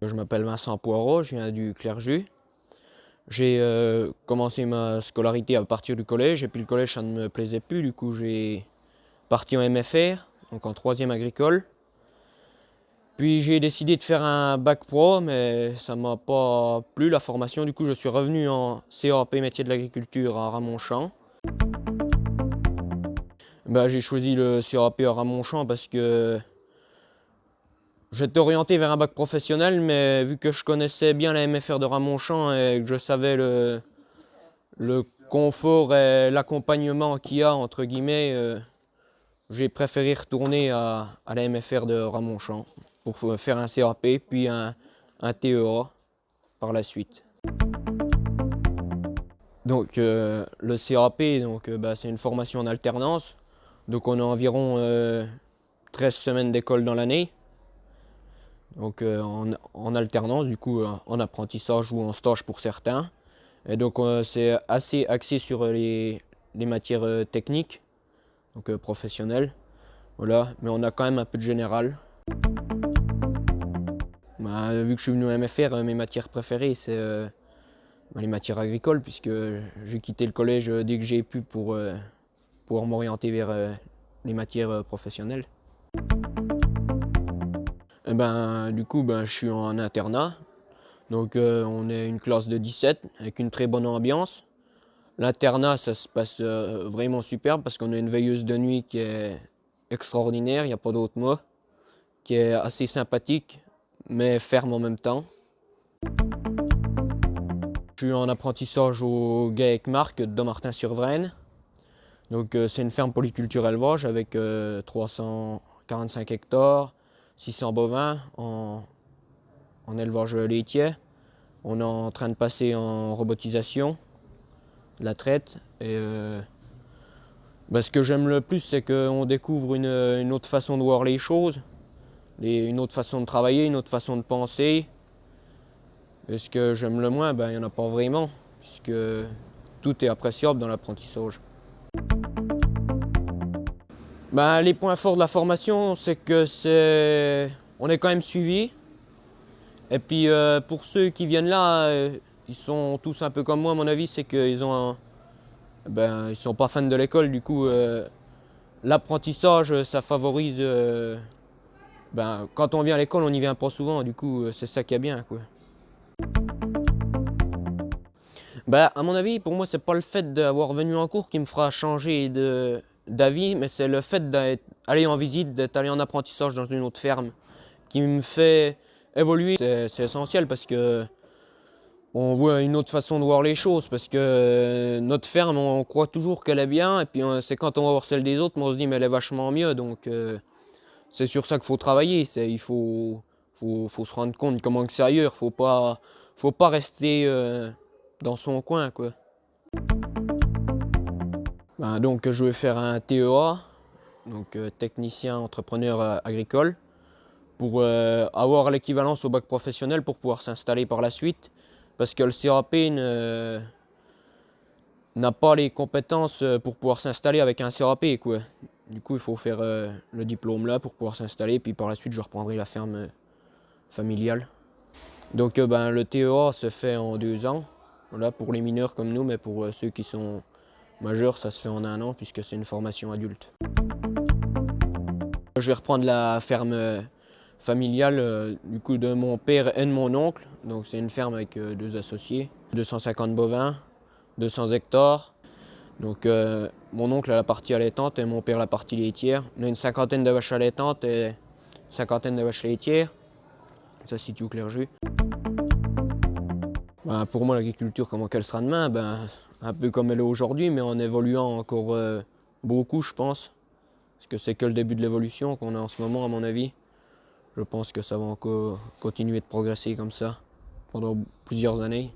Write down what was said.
Je m'appelle Vincent Poirot, je viens du Clerjus. J'ai commencé ma scolarité à partir du collège, et puis le collège ça ne me plaisait plus, du coup j'ai parti en MFR, donc en 3e agricole. Puis j'ai décidé de faire un bac pro, mais ça ne m'a pas plu la formation, du coup je suis revenu en CAP métier de l'agriculture à Ramonchamp. J'ai choisi le CAP à Ramonchamp parce que j'étais orienté vers un bac professionnel, mais vu que je connaissais bien la MFR de Ramonchamp et que je savais le confort et l'accompagnement qu'il y a, entre guillemets, j'ai préféré retourner à la MFR de Ramonchamp pour faire un CAP puis un TEA par la suite. Donc le CAP, c'est une formation en alternance. Donc on a environ 13 semaines d'école dans l'année. Donc en alternance, du coup en apprentissage ou en stage pour certains. Et donc c'est assez axé sur les matières techniques, donc professionnelles. Voilà. Mais on a quand même un peu de général. Vu que je suis venu au MFR, mes matières préférées c'est les matières agricoles, puisque j'ai quitté le collège dès que j'ai pu pour pouvoir m'orienter vers les matières professionnelles. Du coup, je suis en internat. Donc on est une classe de 17 avec une très bonne ambiance. L'internat, ça se passe vraiment super parce qu'on a une veilleuse de nuit qui est extraordinaire, il n'y a pas d'autre mot, qui est assez sympathique mais ferme en même temps. Je suis en apprentissage au GAEC-Marc de Dommartin-sur-Vraine. Donc c'est une ferme polyculture élevage avec 345 hectares, 600 bovins en élevage laitier. On est en train de passer en robotisation, la traite. Et ce que j'aime le plus, c'est qu'on découvre une autre façon de voir les choses, une autre façon de travailler, une autre façon de penser. Et ce que j'aime le moins, il n'y en a pas vraiment, puisque tout est appréciable dans l'apprentissage. Les points forts de la formation, c'est que on est quand même suivi. Et puis pour ceux qui viennent là, ils sont tous un peu comme moi à mon avis, c'est qu'ils ils sont pas fans de l'école, du coup l'apprentissage ça favorise. Quand on vient à l'école, on n'y vient pas souvent, du coup c'est ça qui est bien, quoi. À mon avis, pour moi, c'est pas le fait d'avoir venu en cours qui me fera changer d'avis, mais c'est le fait d'aller en visite, d'être allé en apprentissage dans une autre ferme qui me fait évoluer. C'est essentiel parce que on voit une autre façon de voir les choses, parce que notre ferme, on croit toujours qu'elle est bien, et puis c'est quand on va voir celle des autres, on se dit mais elle est vachement mieux, donc c'est sur ça qu'il faut travailler. Il faut se rendre compte comment c'est ailleurs, faut pas rester dans son coin, quoi. Donc je vais faire un TEA, donc technicien entrepreneur agricole, pour avoir l'équivalence au bac professionnel pour pouvoir s'installer par la suite, parce que le CAP n'a pas les compétences pour pouvoir s'installer avec un CAP, quoi. Du coup il faut faire le diplôme là pour pouvoir s'installer, puis par la suite je reprendrai la ferme familiale. Donc le TEA se fait en 2 ans, voilà, pour les mineurs comme nous, mais pour ceux qui sont majeurs ça se fait en 1 an puisque c'est une formation adulte. Je vais reprendre la ferme familiale du coup de mon père et de mon oncle. Donc c'est une ferme avec 2 associés, 250 bovins, 200 hectares. Donc mon oncle a la partie allaitante et mon père la partie laitière. On a une 50aine de vaches allaitantes et une 50aine de vaches laitières. Ça se situe au Clerjus. Pour moi l'agriculture, comment qu'elle sera demain, un peu comme elle est aujourd'hui, mais en évoluant encore beaucoup, je pense. Parce que c'est que le début de l'évolution qu'on a en ce moment, à mon avis. Je pense que ça va encore continuer de progresser comme ça pendant plusieurs années.